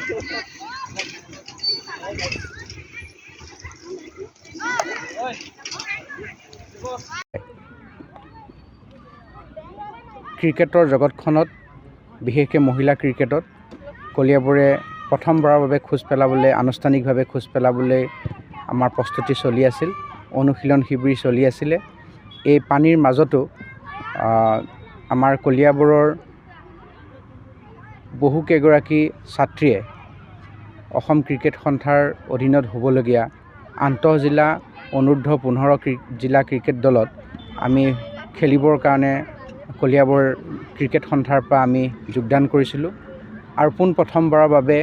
ক্ৰিকেটৰ জগতখনত বিশেষকৈ মহিলা ক্ৰিকেটত কলিয়াবৰে প্ৰথমবাৰৰ বাবে খোজ পেলাবলৈ আনুষ্ঠানিকভাৱে খোজ পেলাবলৈ আমাৰ প্ৰস্তুতি চলি আছিল, অনুশীলন শিবিৰ চলি আছিলে। এই পানীৰ মাজতো আমাৰ কলিয়াবৰৰ বহুকেইগৰাকী ছাত্ৰীয়ে অসম ক্ৰিকেট সন্থাৰ অধীনত হ'বলগীয়া আন্তঃজিলা অনূৰ্ধ্ব-15 জিলা ক্ৰিকেট দলত আমি খেলিবৰ কাৰণে কলিয়াবৰ ক্ৰিকেট সন্থাৰ পৰা আমি যোগদান কৰিছিলোঁ। আৰু পোনপ্ৰথমবাৰৰ বাবে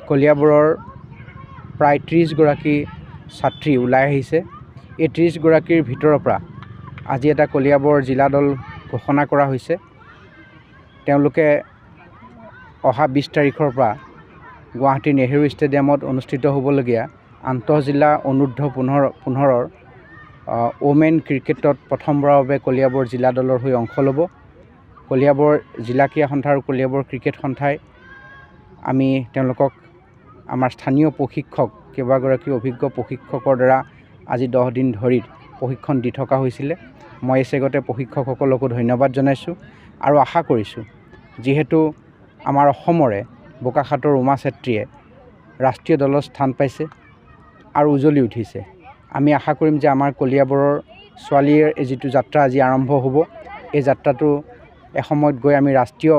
কলিয়াবৰৰ প্ৰায় 30গৰাকী ছাত্ৰী ওলাই আহিছে। এই 30গৰাকীৰ ভিতৰৰ পৰা আজি এটা কলিয়াবৰ জিলা দল ঘোষণা কৰা হৈছে। তেওঁলোকে অহা 20 তাৰিখৰ পৰা গুৱাহাটীৰ নেহেৰু ষ্টেডিয়ামত অনুষ্ঠিত হ'বলগীয়া আন্তঃজিলা অনূৰ্ধ্ব-15 ওমেন ক্ৰিকেটত প্ৰথমবাৰৰ বাবে কলিয়াবৰ জিলা দলৰ হৈ অংশ ল'ব। কলিয়াবৰ জিলা ক্ৰীড়া সন্থা আৰু কলিয়াবৰ ক্ৰিকেট সন্থাই আমি তেওঁলোকক আমাৰ স্থানীয় প্ৰশিক্ষক কেইবাগৰাকী অভিজ্ঞ প্ৰশিক্ষকৰ দ্বাৰা আজি 10 দিন ধৰি প্ৰশিক্ষণ দি থকা হৈছিলে। মই এই চেগতে প্ৰশিক্ষকসকলকো ধন্যবাদ জনাইছোঁ আৰু আশা কৰিছোঁ, যিহেতু আমাৰ অসমৰে বোকাখাতৰ উমা চেত্ৰীয়ে ৰাষ্ট্ৰীয় দলত স্থান পাইছে আৰু উজ্বলি উঠিছে, আমি আশা কৰিম যে আমাৰ কলিয়াবৰৰ ছোৱালীৰ যিটো যাত্ৰা আজি আৰম্ভ হ'ব, এই যাত্ৰাটো এসময়ত গৈ আমি ৰাষ্ট্ৰীয়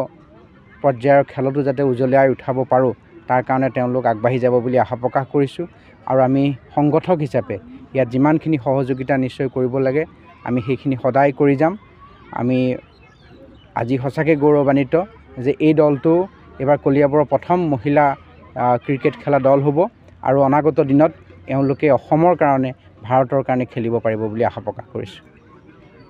পৰ্যায়ৰ খেলতো যাতে উজ্বলাই উঠাব পাৰোঁ, তাৰ কাৰণে তেওঁলোক আগবাঢ়ি যাব বুলি আশা প্ৰকাশ কৰিছোঁ। আৰু আমি সংগঠক হিচাপে ইয়াত যিমানখিনি সহযোগিতা নিশ্চয় কৰিব লাগে আমি সেইখিনি সদায় কৰি যাম। আমি আজি সঁচাকৈ গৌৰৱান্বিত যে এই দলটো এইবাৰ কলিয়াবৰৰ প্ৰথম মহিলা ক্ৰিকেট খেলা দল হ'ব আৰু অনাগত দিনত এওঁলোকে অসমৰ কাৰণে ভাৰতৰ কাৰণে খেলিব পাৰিব বুলি আশা প্ৰকাশ কৰিছোঁ।